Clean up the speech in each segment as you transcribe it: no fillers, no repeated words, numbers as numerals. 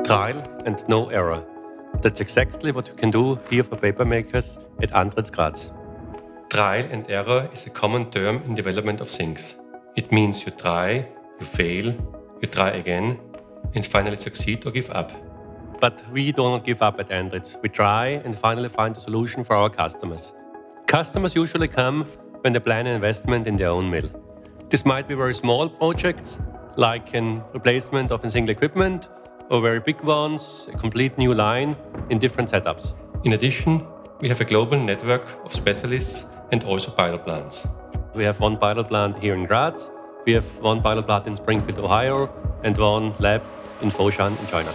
Trial and no error. That's exactly what you can do here for paper makers at ANDRITZ Graz. Trial and error is a common term in development of things. It means you try, you fail, you try again, and finally succeed or give up. But we do not give up at ANDRITZ. We try and finally find a solution for our customers. Customers usually come when they plan an investment in their own mill. This might be very small projects, like a replacement of a single equipment, or very big ones, a complete new line in different setups. In addition, we have a global network of specialists and also pilot plants. We have one pilot plant here in Graz, we have one pilot plant in Springfield, Ohio, and one lab in Foshan in China.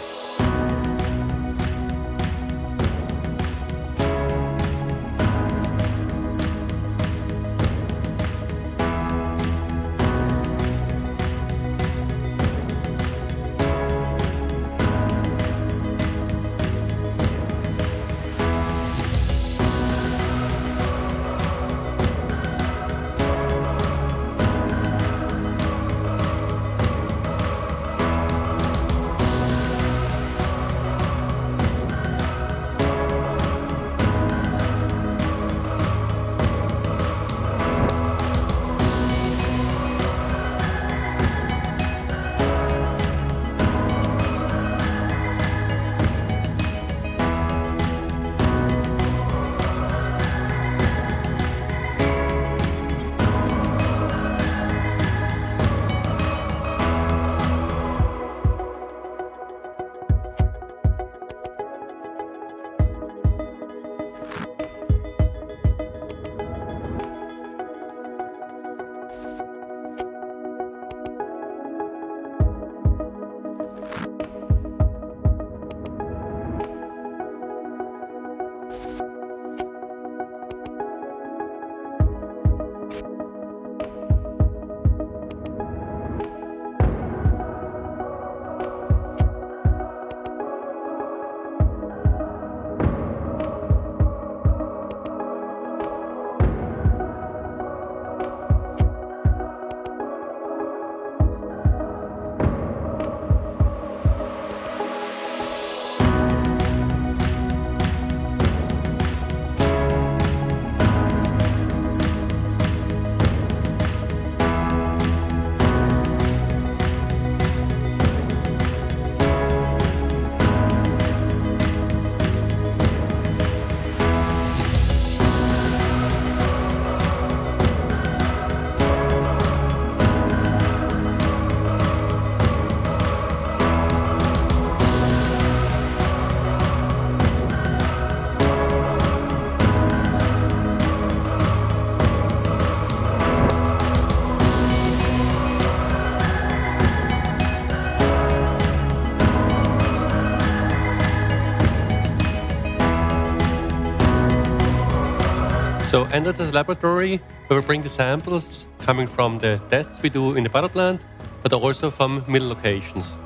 So enter the laboratory where we bring the samples coming from the tests we do in the pilot plant, but also from mill locations.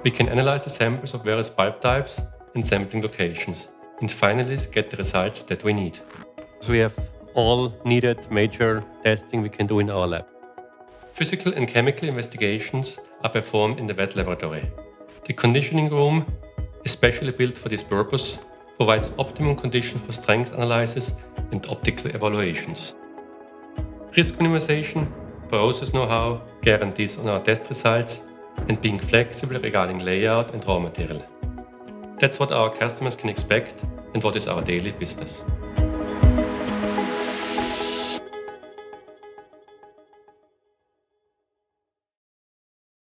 We can analyze the samples of various pulp types and sampling locations, and finally get the results that we need. So we have all needed major testing we can do in our lab. Physical and chemical investigations are performed in the wet laboratory. The conditioning room, especially built for this purpose, provides optimum conditions for strength analysis and optical evaluations. Risk minimization, process know-how, guarantees on our test results, and being flexible regarding layout and raw material. That's what our customers can expect and what is our daily business.